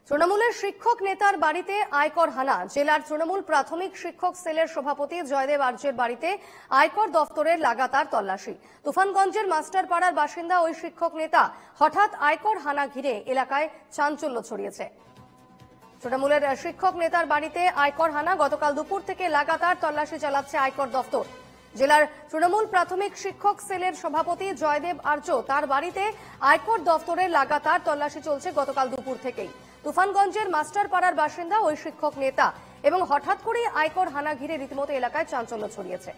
তৃণমূলের শিক্ষক নেতার বাড়িতে আয়কর হানা। জেলার তৃণমূল প্রাথমিক শিক্ষক সেলের সভাপতি জয়দেব আর্যের বাড়িতে আয়কর দফতরের লাগাতার তল্লাশি। তুফানগঞ্জের মাস্টারপাড়ার বাসিন্দা ওই শিক্ষক নেতা হঠাৎ আয়কর হানা ঘিরে এলাকায় চাঞ্চল্য ছড়িয়েছে। তৃণমূলের শিক্ষক নেতার বাড়িতে আয়কর হানা। গতকাল দুপুর থেকে লাগাতার তল্লাশি চালাচ্ছে আয়কর দফতর। জেলার তৃণমূল প্রাথমিক শিক্ষক সেলের সভাপতি জয়দেব আর্য তার বাড়িতে আয়কর দফতরের লাগাতার তল্লাশি চলছে গতকাল দুপুর থেকেই। তুফানগঞ্জের মাস্টারপাড়ার বাসিন্দা ওই শিক্ষক নেতা এবং হঠাৎ করেই আয়কর হানা ঘিরে রীতিমতো এলাকায় চাঞ্চল্য ছড়িয়েছে।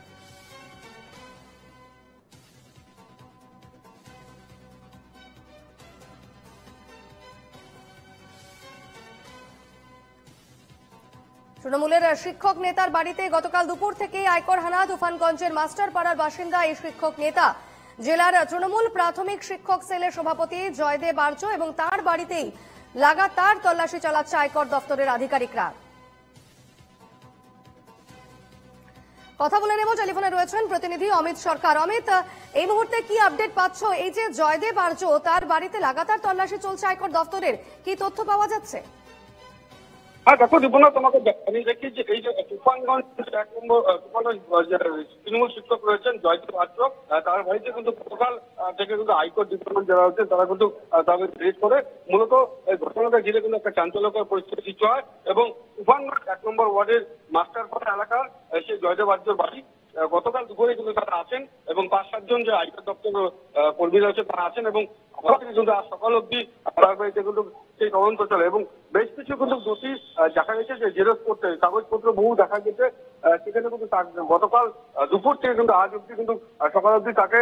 তৃণমূলের শিক্ষক নেতার বাড়িতে গতকাল দুপুর থেকেই আয়কর হানা। তুফানগঞ্জের মাস্টারপাড়ার বাসিন্দা এই শিক্ষক নেতা জেলার তৃণমূল প্রাথমিক শিক্ষক সেলের সভাপতি জয়দেব আর্য এবং তার বাড়িতেই লাগাতার তল্লাশি চালাচ্ছে আয়কর দফতরের আধিকারিকরা। কথা বলে নেব, টেলিফোনে রয়েছেন প্রতিনিধি অমিত সরকার। অমিত, এই মুহূর্তে কি আপডেট পাচ্ছ? এই যে জয়দেব আর্য তার বাড়িতে লাগাতার তল্লাশি চলছে আয়কর দফতরের, কি তথ্য পাওয়া যাচ্ছে? দেখো দীপনা, তোমাকে জানিয়ে রাখি যে এই যে তুফানগঞ্জ 1 নম্বর তৃণমূল শিক্ষক রয়েছেন জয়দেব আর্য, তার বাড়িতে কিন্তু গতকাল থেকে কিন্তু আয়কর ডিপার্টমেন্ট যারা হচ্ছে তারা কিন্তু তাদের রেড করে মূলত এই ঘটনাটা ঘিরে কিন্তু একটা চাঞ্চল্যকর পরিস্থিতি সৃষ্টি হয় এবং তুফানগঞ্জ 1 নম্বর ওয়ার্ডের মাস্টারপাড়া এলাকার সেই জয়দেব আর্যর বাড়ি গতকাল দুপুরে কিন্তু তারা আছেন এবং 5-7 জন যে আয়কর দপ্তর কর্মীরা আছে তারা আছেন এবং কিন্তু আজ সকাল অব্দি তার বাড়িতে কিন্তু সেই তদন্ত চলে এবং বেশ কিছু কিন্তু নোটিশ দেখা গেছে যে জেরক্স করতে কাগজপত্র বহু দেখা গেছে। সেখানে কিন্তু গতকাল দুপুর থেকে কিন্তু আজ অব্দি কিন্তু সকাল অব্দি তাকে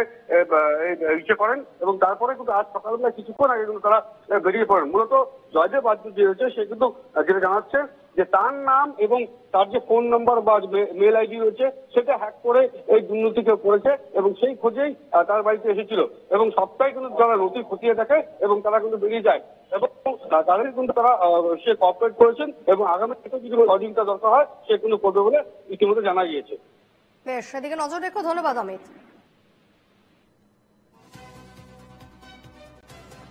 ইচ্ছে করেন এবং তারপরে কিন্তু আজ সকালবেলা কিছুক্ষণ আগে কিন্তু তারা বেরিয়ে পড়েন। মূলত জয়দেব আর্য যে রয়েছে সে কিন্তু যেটা জানাচ্ছে যে তার নাম এবং তার যে ফোন নাম্বার বা মেল আইডি রয়েছে সেটা হ্যাক করে এই দুর্নীতিকে করেছে এবং সেই খোঁজেই তার বাড়িতে এসেছিল এবং সবটাই কিন্তু তারা নথি খতিয়ে দেখে এবং তারা কিন্তু বেরিয়ে যায় এবং তাদের কিন্তু তারা সে কোঅপারেট করেছেন এবং আগামী থেকে যদি সহযোগিতা দরকার হয় সে কিন্তু করবে বলে ইতিমধ্যে জানা গিয়েছে। বেশ, সেদিকে নজর রেখো। ধন্যবাদ অমিত।